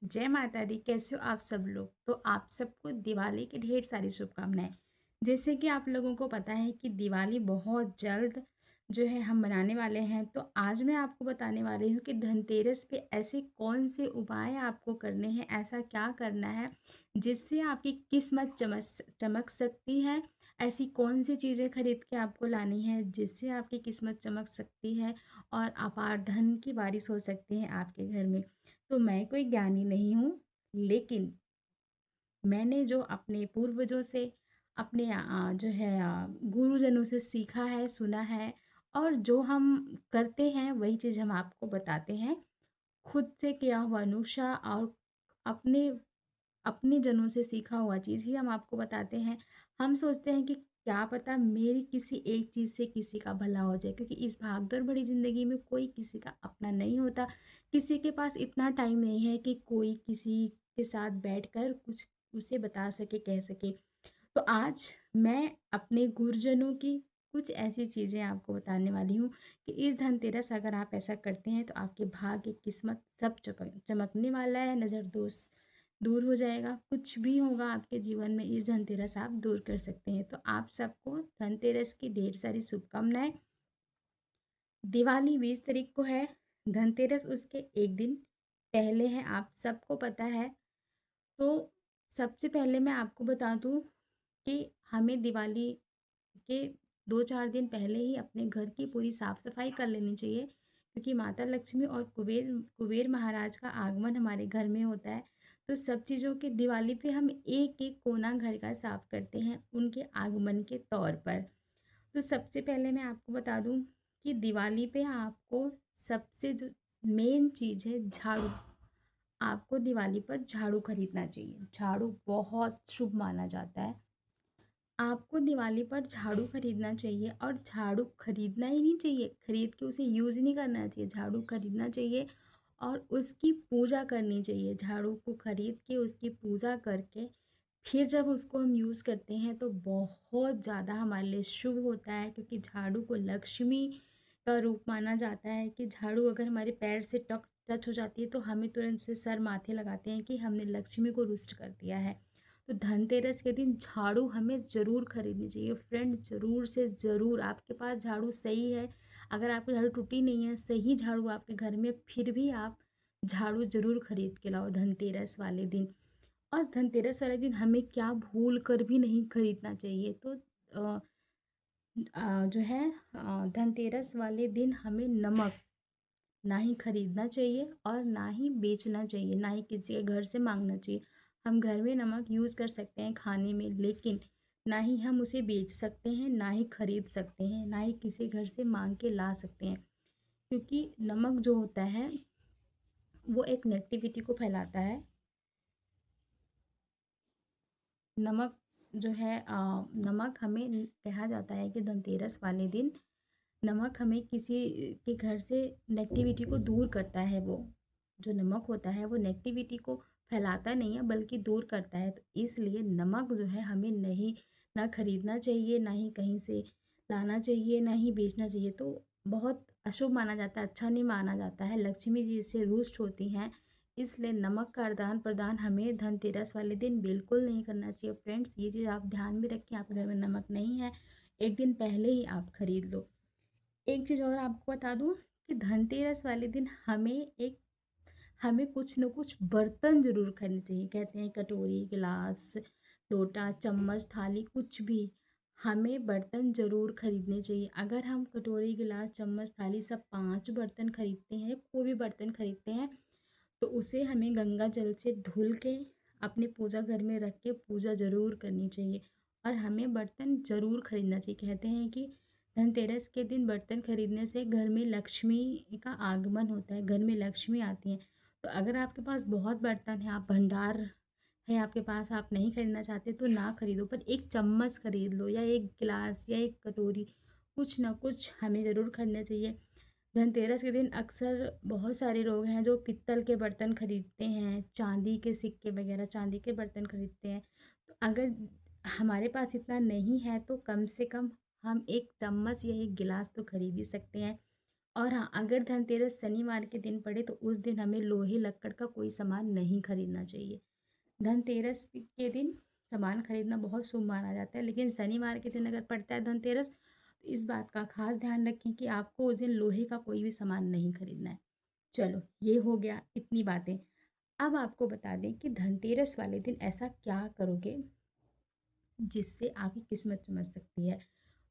जय माता दी। कैसे हो आप सब लोग? तो आप सबको दिवाली की ढेर सारी शुभकामनाएं। जैसे कि आप लोगों को पता है कि दिवाली बहुत जल्द जो है हम मनाने वाले हैं। तो आज मैं आपको बताने वाली हूँ कि धनतेरस पे ऐसे कौन से उपाय आपको करने हैं, ऐसा क्या करना है जिससे आपकी किस्मत चमक चमक सकती है। ऐसी कौन सी चीज़ें खरीद के आपको लानी है जिससे आपकी किस्मत चमक सकती है और अपार धन की बारिश हो सकती है आपके घर में। तो मैं कोई ज्ञानी नहीं हूँ, लेकिन मैंने जो अपने पूर्वजों से, अपने जो है गुरुजनों से सीखा है, सुना है और जो हम करते हैं वही चीज़ हम आपको बताते हैं। खुद से किया हुआ नुस्ख़ा और अपने अपने जनों से सीखा हुआ चीज़ ही हम आपको बताते हैं। हम सोचते हैं कि क्या पता मेरी किसी एक चीज़ से किसी का भला हो जाए, क्योंकि इस भागदौड़ भरी ज़िंदगी में कोई किसी का अपना नहीं होता। किसी के पास इतना टाइम नहीं है कि कोई किसी के साथ बैठकर कुछ उसे बता सके, कह सके। तो आज मैं अपने गुरुजनों की कुछ ऐसी चीज़ें आपको बताने वाली हूँ कि इस धनतेरस अगर आप ऐसा करते हैं तो आपके भाग्य, किस्मत सब चमकने वाला है। नज़र दोष दूर हो जाएगा, कुछ भी होगा आपके जीवन में इस धनतेरस आप दूर कर सकते हैं। तो आप सबको धनतेरस की ढेर सारी शुभकामनाएं। दिवाली 20 तारीख को है, धनतेरस उसके एक दिन पहले है, आप सबको पता है। तो सबसे पहले मैं आपको बता दूं कि हमें दिवाली के 2-4 दिन पहले ही अपने घर की पूरी साफ सफाई कर लेनी चाहिए, क्योंकि माता लक्ष्मी और कुबेर कुबेर महाराज का आगमन हमारे घर में होता है। तो सब चीज़ों के दिवाली पे हम एक एक कोना घर का साफ करते हैं उनके आगमन के तौर पर। तो सबसे पहले मैं आपको बता दूं कि दिवाली पे आपको सबसे जो मेन चीज़ है झाड़ू। आपको दिवाली पर झाड़ू खरीदना चाहिए। झाड़ू बहुत शुभ माना जाता है। आपको दिवाली पर झाड़ू खरीदना चाहिए, और झाड़ू खरीदना ही नहीं चाहिए, खरीद के उसे यूज़ नहीं करना चाहिए। झाड़ू खरीदना चाहिए और उसकी पूजा करनी चाहिए। झाड़ू को खरीद के उसकी पूजा करके फिर जब उसको हम यूज़ करते हैं तो बहुत ज़्यादा हमारे लिए शुभ होता है, क्योंकि झाड़ू को लक्ष्मी का रूप माना जाता है। कि झाड़ू अगर हमारे पैर से टच हो जाती है तो हमें तुरंत से सर माथे लगाते हैं कि हमने लक्ष्मी को रुष्ट कर दिया है। तो धनतेरस के दिन झाड़ू हमें ज़रूर खरीदनी चाहिए फ्रेंड्स। ज़रूर से ज़रूर, आपके पास झाड़ू सही है, अगर आपकी झाड़ू टूटी नहीं है, सही झाड़ू आपके घर में, फिर भी आप झाड़ू ज़रूर खरीद के लाओ धनतेरस वाले दिन। और धनतेरस वाले दिन हमें क्या भूल कर भी नहीं खरीदना चाहिए। तो जो है धनतेरस वाले दिन हमें नमक ना ही खरीदना चाहिए और ना ही बेचना चाहिए, ना ही किसी के घर से मांगना चाहिए। हम घर में नमक यूज़ कर सकते हैं खाने में, लेकिन ना ही हम उसे बेच सकते हैं, ना ही खरीद सकते हैं, ना ही किसी घर से मांग के ला सकते हैं। क्योंकि नमक जो होता है वो एक नेगेटिविटी को फैलाता है। नमक जो है नमक हमें कहा जाता है कि धनतेरस वाले दिन नमक हमें किसी के घर से नेगेटिविटी को दूर करता है। वो जो नमक होता है वो नेगेटिविटी को फैलाता नहीं है, बल्कि दूर करता है। तो इसलिए नमक जो है हमें नहीं, ना खरीदना चाहिए, ना ही कहीं से लाना चाहिए, ना ही बेचना चाहिए। तो बहुत अशुभ माना जाता है, अच्छा नहीं माना जाता है। लक्ष्मी जी इससे रुष्ट होती हैं। इसलिए नमक का आदान प्रदान हमें धनतेरस वाले दिन बिल्कुल नहीं करना चाहिए फ्रेंड्स। ये चीज़ आप ध्यान में रखें। आपके घर में नमक नहीं है, एक दिन पहले ही आप खरीद लो। एक चीज़ और आपको बता दूँ कि धनतेरस वाले दिन हमें कुछ न कुछ बर्तन ज़रूर खरीदने चाहिए। कहते हैं कटोरी, गिलास, लोटा, चम्मच, थाली, कुछ भी हमें बर्तन ज़रूर खरीदने चाहिए। अगर हम कटोरी, गिलास, चम्मच, थाली सब 5 बर्तन खरीदते हैं, कोई भी बर्तन खरीदते हैं, तो उसे हमें गंगा जल से धुल के अपने पूजा घर में रख के पूजा ज़रूर करनी चाहिए। और हमें बर्तन ज़रूर खरीदना चाहिए। कहते हैं कि धनतेरस के दिन बर्तन खरीदने से घर में लक्ष्मी का आगमन होता है, घर में लक्ष्मी आती हैं। तो अगर आपके पास बहुत बर्तन है, आप भंडार है आपके पास, आप नहीं खरीदना चाहते तो ना खरीदो, पर एक चम्मच खरीद लो या एक गिलास या एक कटोरी, कुछ ना कुछ हमें ज़रूर खरीदना चाहिए। धनतेरस के दिन अक्सर बहुत सारे लोग हैं जो पित्तल के बर्तन खरीदते हैं, चांदी के सिक्के वगैरह, चांदी के बर्तन खरीदते हैं। तो अगर हमारे पास इतना नहीं है तो कम से कम हम एक चम्मच या एक गिलास तो खरीद ही सकते हैं। और हाँ, अगर धनतेरस शनिवार के दिन पड़े तो उस दिन हमें लोहे लक्कड़ का कोई सामान नहीं खरीदना चाहिए। धनतेरस के दिन सामान खरीदना बहुत शुभ माना जाता है, लेकिन शनिवार के दिन अगर पड़ता है धनतेरस तो इस बात का खास ध्यान रखें कि आपको उस दिन लोहे का कोई भी सामान नहीं खरीदना है। चलो, ये हो गया इतनी बातें। अब आपको बता दें कि धनतेरस वाले दिन ऐसा क्या करोगे जिससे आपकी किस्मत चमक सकती है।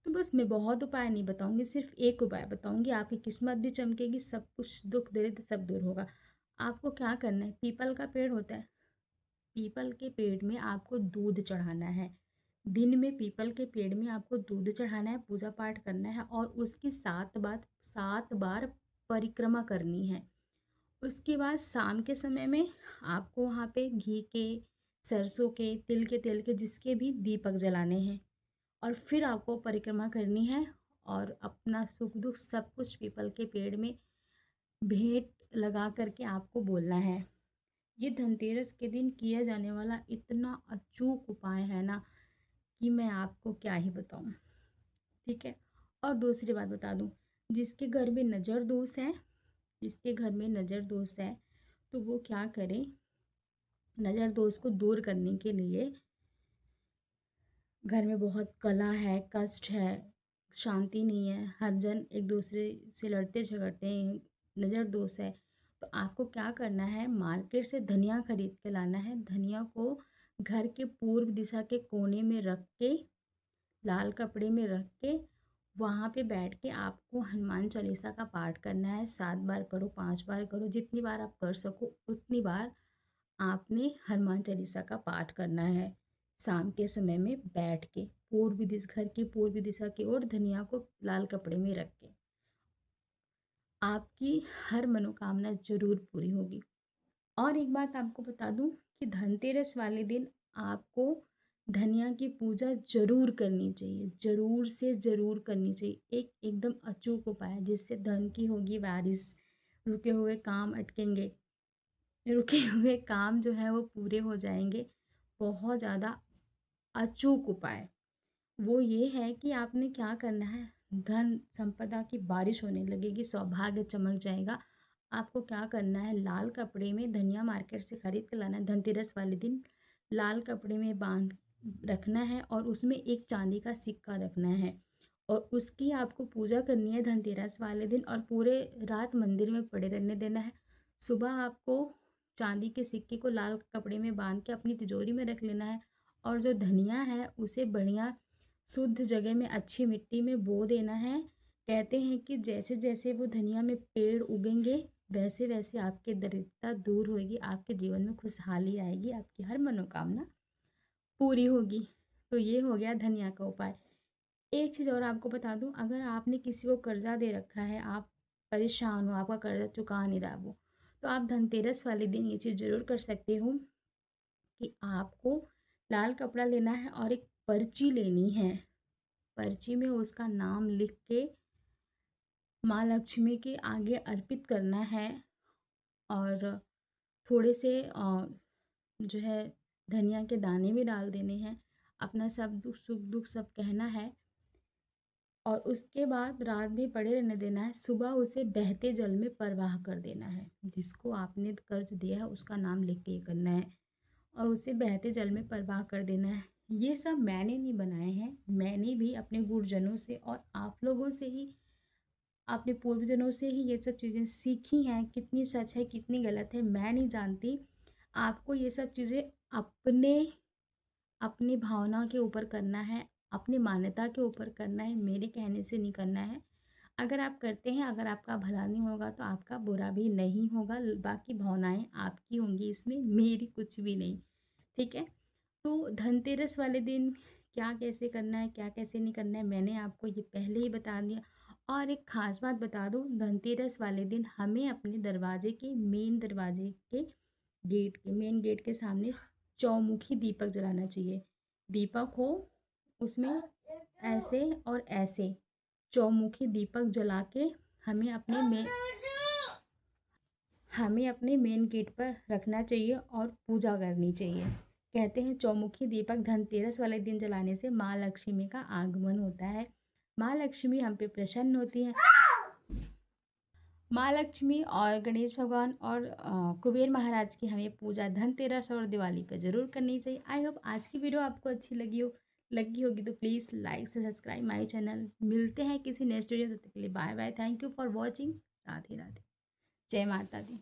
तो बस मैं बहुत उपाय नहीं बताऊंगी, सिर्फ एक उपाय बताऊंगी, आपकी किस्मत भी चमकेगी, सब कुछ दुख दर्द सब दूर होगा। आपको क्या करना है, पीपल का पेड़ होता है, पीपल के पेड़ में आपको दूध चढ़ाना है। दिन में पीपल के पेड़ में आपको दूध चढ़ाना है, पूजा पाठ करना है और उसकी 7 बार परिक्रमा करनी है। उसके बाद शाम के समय में आपको वहाँ पे घी के, सरसों के, तिल के तेल के, जिसके भी दीपक जलाने हैं और फिर आपको परिक्रमा करनी है और अपना सुख दुख सब कुछ पीपल के पेड़ में भेंट लगा करके आपको बोलना है। ये धनतेरस के दिन किया जाने वाला इतना अचूक उपाय है ना कि मैं आपको क्या ही बताऊं। ठीक है। और दूसरी बात बता दूं, जिसके घर में नज़र दोष है, जिसके घर में नज़र दोष है तो वो क्या करे, नज़र दोष को दूर करने के लिए, घर में बहुत कलह है, कष्ट है, शांति नहीं है, हर जन एक दूसरे से लड़ते झगड़ते हैं, नज़र दोष है, तो आपको क्या करना है, मार्केट से धनिया खरीद के लाना है। धनिया को घर के पूर्व दिशा के कोने में रख के, लाल कपड़े में रख के, वहाँ पे बैठ के आपको हनुमान चालीसा का पाठ करना है। 7 बार करो, 5 बार करो, जितनी बार आप कर सको उतनी बार आपने हनुमान चालीसा का पाठ करना है। शाम के समय में बैठ के घर की पूर्व दिशा की ओर धनिया को लाल कपड़े में रख के, आपकी हर मनोकामना जरूर पूरी होगी। और एक बात आपको बता दूं कि धनतेरस वाले दिन आपको धनिया की पूजा जरूर करनी चाहिए, जरूर से जरूर करनी चाहिए। एक एकदम अचूक उपाय है जिससे धन की होगी बारिश, रुके हुए काम अटकेंगे, रुके हुए काम जो है वो पूरे हो जाएंगे। बहुत ज़्यादा अचूक उपाय वो ये है कि आपने क्या करना है, धन संपदा की बारिश होने लगेगी, सौभाग्य चमक जाएगा। आपको क्या करना है, लाल कपड़े में धनिया मार्केट से खरीद के लाना है। धनतेरस वाले दिन लाल कपड़े में बांध रखना है और उसमें एक चांदी का सिक्का रखना है और उसकी आपको पूजा करनी है धनतेरस वाले दिन और पूरे रात मंदिर में पड़े रहने देना है। सुबह आपको चांदी के सिक्के को लाल कपड़े में बांध के अपनी तिजोरी में रख लेना है और जो धनिया है उसे बढ़िया शुद्ध जगह में अच्छी मिट्टी में बो देना है। कहते हैं कि जैसे जैसे वो धनिया में पेड़ उगेंगे वैसे वैसे आपकी दरिद्रता दूर होगी, आपके जीवन में खुशहाली आएगी, आपकी हर मनोकामना पूरी होगी। तो ये हो गया धनिया का उपाय। एक चीज़ और आपको बता दूं, अगर आपने किसी को कर्जा दे रखा है, आप परेशान हो, आपका कर्जा चुका नहीं रहा वो, तो आप धनतेरस वाले दिन ये चीज़ ज़रूर कर सकते हो कि आपको लाल कपड़ा लेना है और एक पर्ची लेनी है। पर्ची में उसका नाम लिख के माँ लक्ष्मी के आगे अर्पित करना है और थोड़े से जो है धनिया के दाने भी डाल देने हैं। अपना सब दुख सुख दुख सब कहना है और उसके बाद रात भी पड़े रहने देना है। सुबह उसे बहते जल में प्रवाह कर देना है। जिसको आपने कर्ज दिया है उसका नाम लिख के ये करना है और उसे बहते जल में प्रवाह कर देना है। ये सब मैंने नहीं बनाए हैं, मैंने भी अपने गुरुजनों से और आप लोगों से ही, अपने पूर्वजनों से ही ये सब चीज़ें सीखी हैं। कितनी सच है कितनी गलत है मैं नहीं जानती। आपको ये सब चीज़ें अपने अपनी भावना के ऊपर करना है, अपनी मान्यता के ऊपर करना है, मेरे कहने से नहीं करना है। अगर आप करते हैं, अगर आपका भला नहीं होगा तो आपका बुरा भी नहीं होगा, बाकी भावनाएं आपकी होंगी, इसमें मेरी कुछ भी नहीं। ठीक है। तो धनतेरस वाले दिन क्या कैसे करना है, क्या कैसे नहीं करना है, मैंने आपको ये पहले ही बता दिया। और एक ख़ास बात बता दूँ, धनतेरस वाले दिन हमें अपने दरवाजे के मेन गेट के सामने चौमुखी दीपक जलाना चाहिए। दीपक हो उसमें ऐसे और ऐसे चौमुखी दीपक जला के हमें अपने मेन गेट पर रखना चाहिए और पूजा करनी चाहिए। कहते हैं चौमुखी दीपक धनतेरस वाले दिन जलाने से माँ लक्ष्मी का आगमन होता है, माँ लक्ष्मी हम पे प्रसन्न होती हैं। माँ लक्ष्मी और गणेश भगवान और कुबेर महाराज की हमें पूजा धनतेरस और दिवाली पे ज़रूर करनी चाहिए। आई होप आज की वीडियो आपको अच्छी लगी होगी तो प्लीज़ लाइक से सब्सक्राइब माय चैनल। मिलते हैं किसी नेक्स्ट वीडियो, तब तक के लिए bye bye. Thank you for watching. Radhe Radhe. जय माता दी।